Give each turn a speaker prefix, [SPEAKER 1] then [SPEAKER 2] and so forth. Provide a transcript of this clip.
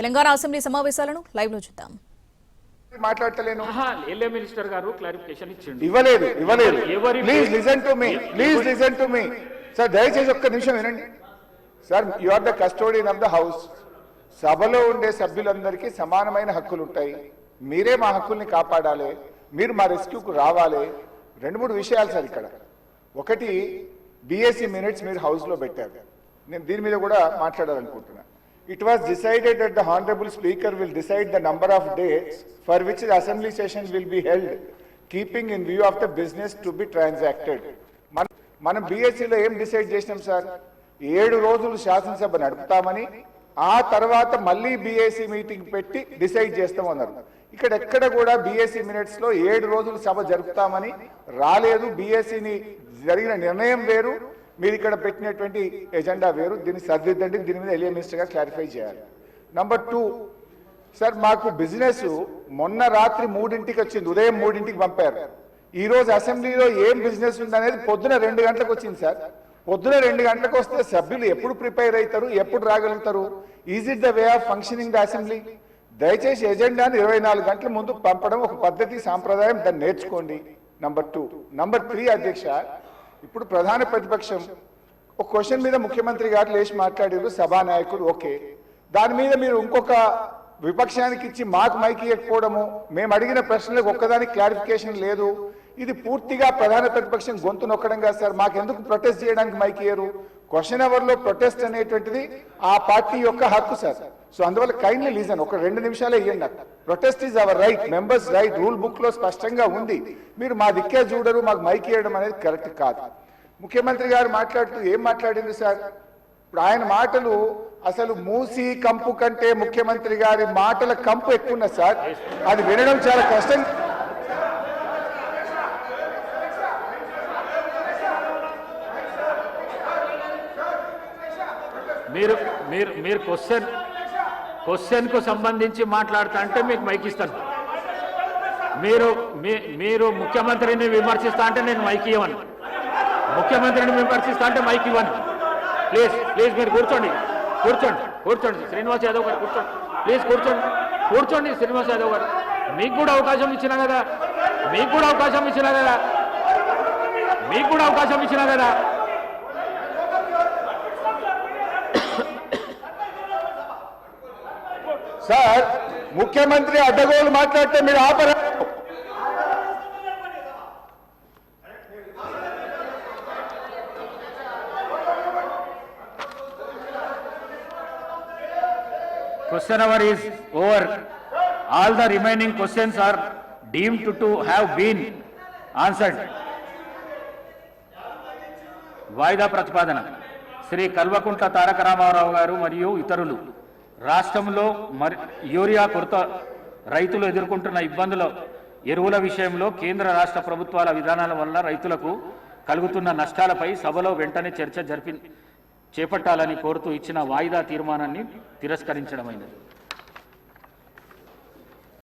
[SPEAKER 1] Telangana assembly సమావేశాలను live లో చూద్దాం.
[SPEAKER 2] మాట్లాడతలేను.
[SPEAKER 3] ఎల్ఏ మినిస్టర్ గారు క్లారిఫికేషన్ ఇచ్చిండు.
[SPEAKER 2] ఇవ్వలేదు. Please listen to me sir, దయచేసి ఒక్క నిమిషం వినండి sir. You are the custodian of the house. సభలో ఉండే సభ్యులందరికీ సమానమైన హక్కులు ఉంటాయి. మీరే మా హక్కుల్ని కాపాడాలి, మీరు మా రెస్క్యూకు రావాలి. 2-3 విషయాలు సార్ ఇక్కడ. ఒకటి, బిఎస్సి మినిట్స్ మీరు హౌస్లో పెట్టారు. నేను దీని మీద కూడా మాట్లాడాలనుకుంటున్నా. It was decided that the Honorable Speaker will decide the number of days for which the assembly session will be held, keeping in view of the business to be transacted. మనం బిఎస్సిలో ఏం decide చేసినాం sir? 7 రోజులు శాసనసభ నడుపుతామని, ఆ తర్వాత మళ్ళీ BSc meeting పెట్టి decide చేస్తామన్నారు. ఇక్కడ ఎక్కడ కూడా బిఎస్సి మినిట్స్ లో 7 రోజులు సభ జరుపుతామని రాలేదు. బిఎస్సిని జరిగిన నిర్ణయం వేరు, మీరు ఇక్కడ పెట్టినటువంటి ఎజెండా వేరు. దీన్ని సరిదిద్దండి. దీని మీద ఎల్ఏ మినిస్టర్ గారు క్లారిఫై చేయాలి. నంబర్ 2 సార్, మాకు బిజినెస్ మొన్న రాత్రి 3ంటికి వచ్చింది, ఉదయం 3ంటికి పంపారు. ఈ రోజు అసెంబ్లీలో ఏం బిజినెస్ ఉందనేది పొద్దున 2 గంటలకు వచ్చింది సార్. పొద్దున 2 గంటలకు వస్తే సభ్యులు ఎప్పుడు ప్రిపేర్ అవుతారు, ఎప్పుడు రాగలుగుతారు? Is it the way of functioning the assembly? దయచేసి ఎజెండాను 24 గంటల ముందు పంపడం ఒక పద్ధతి, సాంప్రదాయం. దాన్ని నేర్చుకోండి. నంబర్ 2. నంబర్ 3 అధ్యక్ష, ఇప్పుడు ప్రధాన ప్రతిపక్షం ఒక క్వశ్చన్ మీద ముఖ్యమంత్రి గారు లేచి మాట్లాడారు, సభానాయకుడు ఓకే. దాని మీద మీరు ఇంకొక విపక్షానికి ఇచ్చి మాకు మైక్ ఇవ్వకపోవడము, మేము అడిగిన ప్రశ్నలకు ఒక్కదానికి క్లారిఫికేషన్ లేదు. ఇది పూర్తిగా ప్రధాన ప్రతిపక్షం గొంతు నొక్కడం కాదు సార్. మాకెందుకు ప్రొటెస్ట్ చేయడానికి మైక్ ఇయ్యరు? క్వశ్చన్ అవర్ లో ప్రొటెస్ట్ అనేటువంటిది ఆ పార్టీ యొక్క హక్కు సార్. సో అందువల్ల కైండ్లీ లీజన్ ఒక 2 నిమిషాలే ఇవ్వండి నాకు. Protest is our right, members right, rule book లో స్పష్టంగా ఉంది. మీరు మా దిక్కే చూడరు, మాకు మైక్ ఇవ్వడం అనేది కరెక్ట్ కాదు. ముఖ్యమంత్రి గారు మాట్లాడుతూ ఏం మాట్లాడింది సార్? ఇప్పుడు ఆయన మాటలు అసలు మూసి కంపు కంటే ముఖ్యమంత్రి గారి మాటల కంపు ఎక్కువ ఉన్నది సార్. అది వినడం చాలా కష్టం.
[SPEAKER 3] మీరు క్వశ్చన్ కు సంబంధించి మాట్లాడుతా అంటే మీకు మైక్ ఇస్తాను. మీరు ముఖ్యమంత్రిని విమర్శిస్తా అంటే నేను మైక్ ఇవ్వను. ముఖ్యమంత్రిని విమర్శిస్తా అంటే మైక్ ఇవ్వను. ప్లీజ్ మీరు కూర్చోండి శ్రీనివాస్ యాదవ్ గారు కూర్చోండి శ్రీనివాస్ యాదవ్ గారు. మీకు కూడా అవకాశం ఇచ్చినా కదా.
[SPEAKER 2] సార్, ముఖ్యమంత్రి అడ్డగోలు మాట్లాడితే మీరు ఆపరా?
[SPEAKER 3] Question hour is over. All the remaining questions are deemed to have been answered. వాయిదా ప్రతిపాదన. శ్రీ కల్వకుంట్ల తారక రామారావు గారు మరియు ఇతరులు రాష్ట్రంలో యూరియా కొరత, రైతులు ఎదుర్కొంటున్న ఇబ్బందుల, ఎరువుల విషయంలో కేంద్ర రాష్ట్ర ప్రభుత్వాల విధానాల వల్ల రైతులకు కలుగుతున్న నష్టాలపై సభలో వెంటనే చర్చ చేపట్టాలని కోరుతూ ఇచ్చిన వాయిదా తీర్మానాన్ని తిరస్కరించడమైనది.